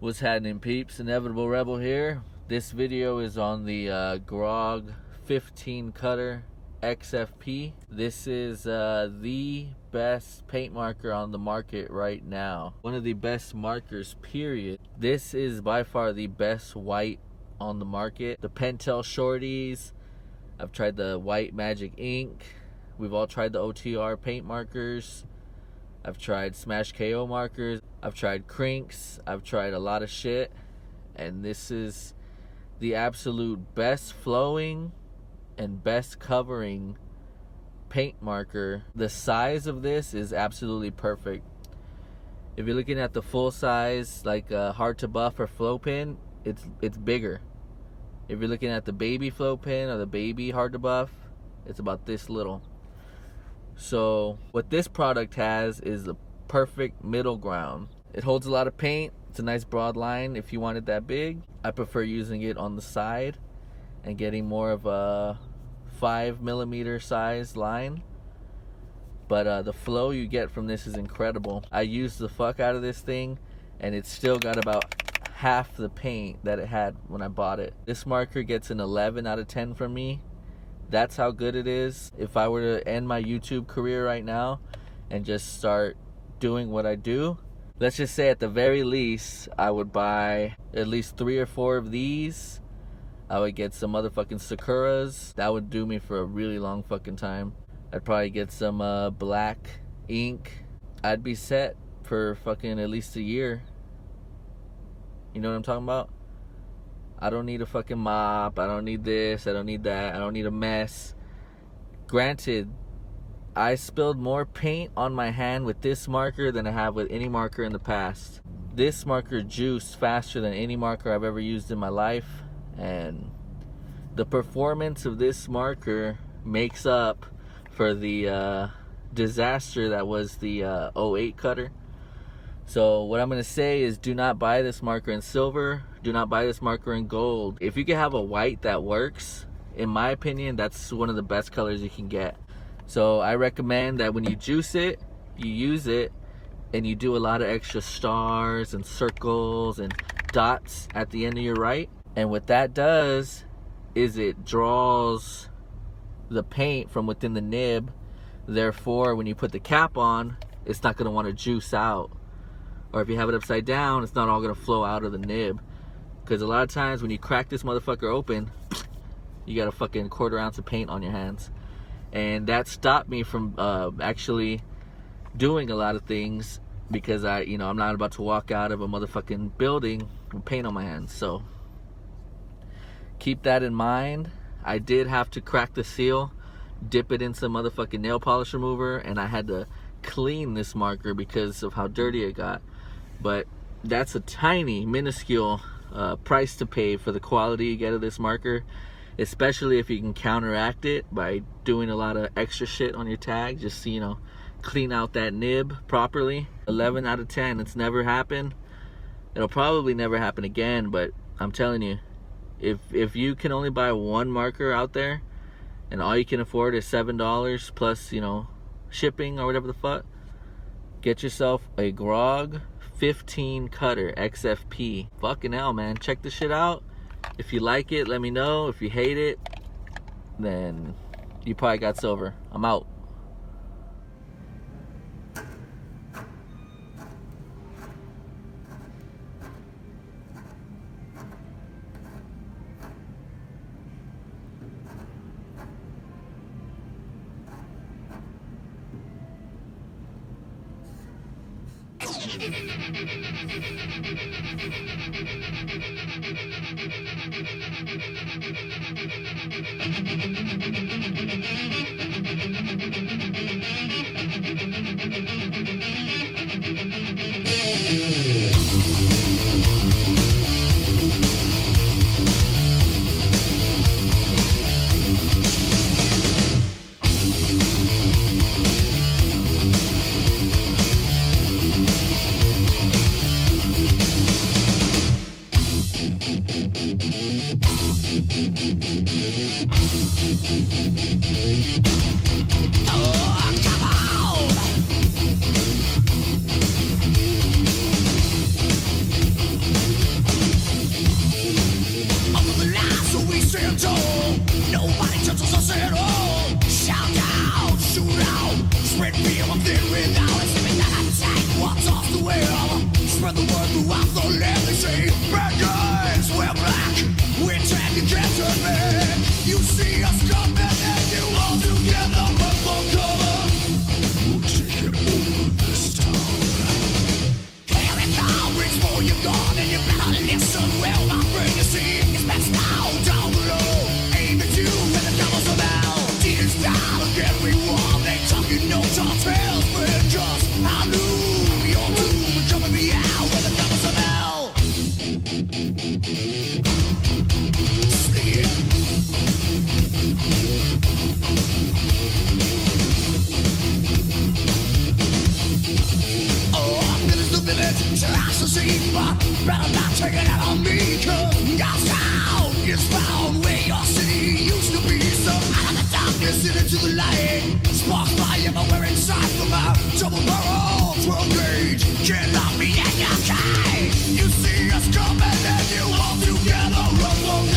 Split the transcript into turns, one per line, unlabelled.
What's happening, peeps? Inevitable Rebel here. This video is on the GROG 15 cutter XFP. This is the best paint marker on the market right now. One of the best markers, period. This is by far the best white on the market. The Pentel Shorties. I've tried the White Magic Ink. We've all tried the OTR paint markers. I've tried Smash KO markers. I've tried crinks. I've tried a lot of shit. And this is the absolute best flowing and best covering paint marker. The size of this is absolutely perfect. If you're looking at the full size, like hard to buff or flow pin, it's bigger. If you're looking at the baby flow pin or the baby hard to buff, it's about this little. So what this product has is the perfect middle ground. It holds a lot of paint. It's a nice broad line if you want it that big. I prefer using it on the side and getting more of a 5mm size line. But the flow you get from this is incredible. I used the fuck out of this thing and it's still got about half the paint that it had when I bought it. This marker gets an 11 out of 10 from me. That's how good it is. If I were to end my YouTube career right now and just start doing what I do, let's just say at the very least, I would buy at least 3 or 4 of these. I would get some motherfucking Sakuras. That would do me for a really long fucking time. I'd probably get some black ink. I'd be set for fucking at least a year. You know what I'm talking about? I don't need a fucking mop. I don't need this. I don't need that. I don't need a mess. Granted, I spilled more paint on my hand with this marker than I have with any marker in the past. This marker juiced faster than any marker I've ever used in my life. And the performance of this marker makes up for the disaster that was the 08 cutter. So what I'm going to say is, do not buy this marker in silver. Do not buy this marker in gold. If you can have a white that works, in my opinion, that's one of the best colors you can get. So I recommend that when you juice it, you use it, and you do a lot of extra stars and circles and dots at the end of your write. And what that does is it draws the paint from within the nib. Therefore, when you put the cap on, it's not going to want to juice out. Or if you have it upside down, it's not all going to flow out of the nib. Because a lot of times when you crack this motherfucker open, you got a fucking 1/4 ounce of paint on your hands. And that stopped me from actually doing a lot of things, because I'm not about to walk out of a motherfucking building with paint on my hands. So keep that in mind. I did have to crack the seal, dip it in some motherfucking nail polish remover, and I had to clean this marker because of how dirty it got. But that's a tiny, minuscule price to pay for the quality you get of this marker, especially if you can counteract it by doing a lot of extra shit on your tag, just so clean out that nib properly. 11 out of 10. It's never happened. It'll probably never happen again, but I'm telling you, if you can only buy one marker out there and all you can afford is $7 plus shipping or whatever the fuck, get yourself a GROG 15 cutter XFP. Fucking hell, man, check this shit out. If you like it, let me know. If you hate it, then you probably got silver. I'm out.
see, but better not take it out on me, cause your sound is found where your city used to be. So out of the darkness and into the light, spark fire everywhere inside from a double barrel 12 gauge. Can't lock me in your cage. You see us coming and you all together run for